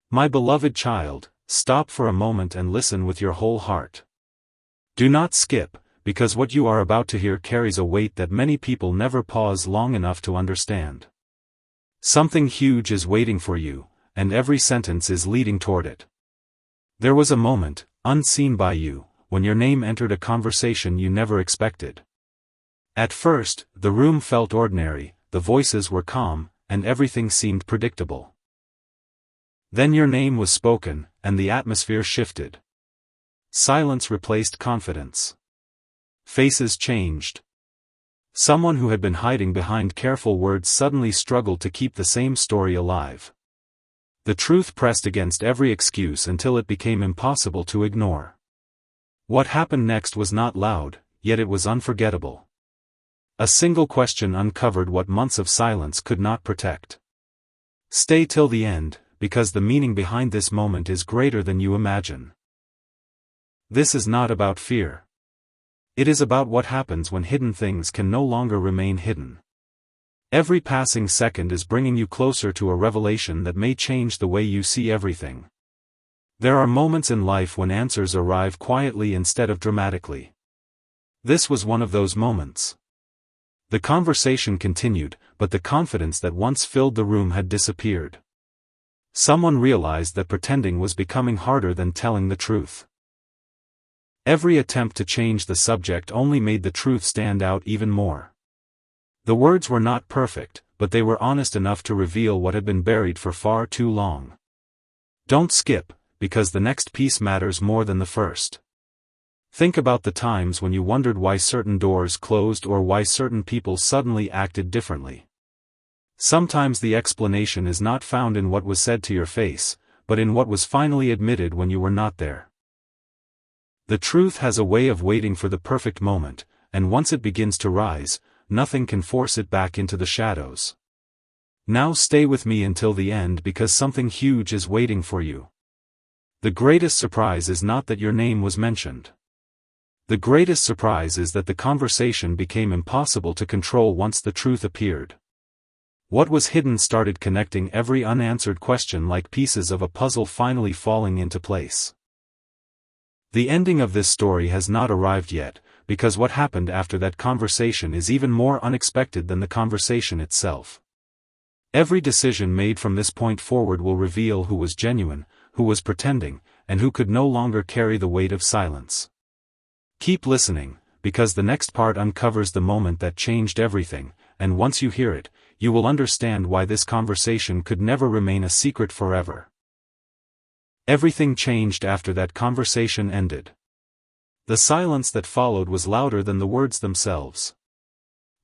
My beloved child, stop for a moment and listen with your whole heart. Do not skip, because what you are about to hear carries a weight that many people never pause long enough to understand. Something huge is waiting for you, and every sentence is leading toward it. There was a moment, unseen by you, when your name entered a conversation you never expected. At first, the room felt ordinary, the voices were calm, and everything seemed predictable. Then your name was spoken, and the atmosphere shifted. Silence replaced confidence. Faces changed. Someone who had been hiding behind careful words suddenly struggled to keep the same story alive. The truth pressed against every excuse until it became impossible to ignore. What happened next was not loud, yet it was unforgettable. A single question uncovered what months of silence could not protect. Stay till the end, because the meaning behind this moment is greater than you imagine. This is not about fear. It is about what happens when hidden things can no longer remain hidden. Every passing second is bringing you closer to a revelation that may change the way you see everything. There are moments in life when answers arrive quietly instead of dramatically. This was one of those moments. The conversation continued, but the confidence that once filled the room had disappeared. Someone realized that pretending was becoming harder than telling the truth. Every attempt to change the subject only made the truth stand out even more. The words were not perfect, but they were honest enough to reveal what had been buried for far too long. Don't skip, because the next piece matters more than the first. Think about the times when you wondered why certain doors closed or why certain people suddenly acted differently. Sometimes the explanation is not found in what was said to your face, but in what was finally admitted when you were not there. The truth has a way of waiting for the perfect moment, and once it begins to rise, nothing can force it back into the shadows. Now stay with me until the end because something huge is waiting for you. The greatest surprise is not that your name was mentioned. The greatest surprise is that the conversation became impossible to control once the truth appeared. What was hidden started connecting every unanswered question like pieces of a puzzle finally falling into place. The ending of this story has not arrived yet, because what happened after that conversation is even more unexpected than the conversation itself. Every decision made from this point forward will reveal who was genuine, who was pretending, and who could no longer carry the weight of silence. Keep listening, because the next part uncovers the moment that changed everything, and once you hear it, you will understand why this conversation could never remain a secret forever. Everything changed after that conversation ended. The silence that followed was louder than the words themselves.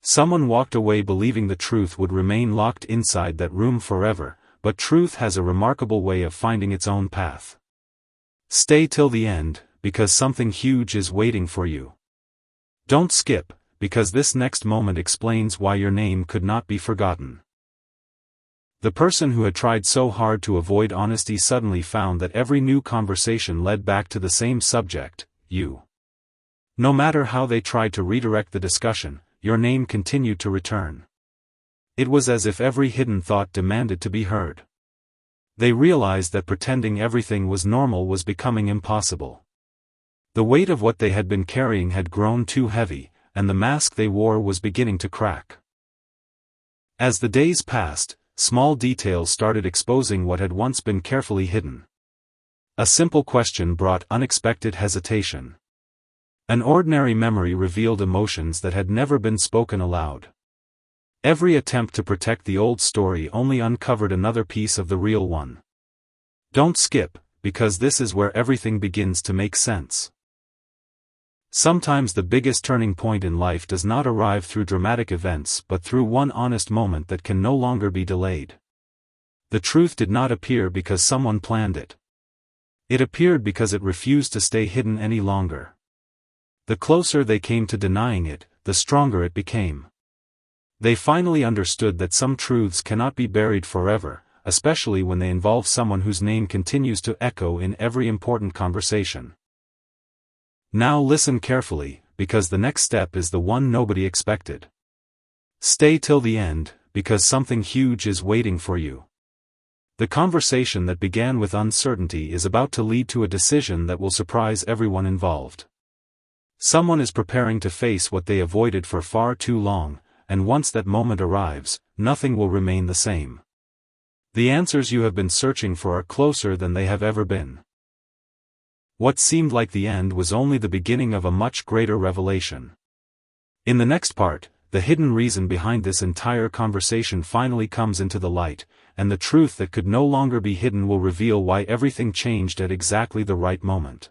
Someone walked away believing the truth would remain locked inside that room forever, but truth has a remarkable way of finding its own path. Stay till the end, because something huge is waiting for you. Don't skip, because this next moment explains why your name could not be forgotten. The person who had tried so hard to avoid honesty suddenly found that every new conversation led back to the same subject, you. No matter how they tried to redirect the discussion, your name continued to return. It was as if every hidden thought demanded to be heard. They realized that pretending everything was normal was becoming impossible. The weight of what they had been carrying had grown too heavy, and the mask they wore was beginning to crack. As the days passed, small details started exposing what had once been carefully hidden. A simple question brought unexpected hesitation. An ordinary memory revealed emotions that had never been spoken aloud. Every attempt to protect the old story only uncovered another piece of the real one. Don't skip, because this is where everything begins to make sense. Sometimes the biggest turning point in life does not arrive through dramatic events but through one honest moment that can no longer be delayed. The truth did not appear because someone planned it. It appeared because it refused to stay hidden any longer. The closer they came to denying it, the stronger it became. They finally understood that some truths cannot be buried forever, especially when they involve someone whose name continues to echo in every important conversation. Now listen carefully, because the next step is the one nobody expected. Stay till the end, because something huge is waiting for you. The conversation that began with uncertainty is about to lead to a decision that will surprise everyone involved. Someone is preparing to face what they avoided for far too long, and once that moment arrives, nothing will remain the same. The answers you have been searching for are closer than they have ever been. What seemed like the end was only the beginning of a much greater revelation. In the next part, the hidden reason behind this entire conversation finally comes into the light, and the truth that could no longer be hidden will reveal why everything changed at exactly the right moment.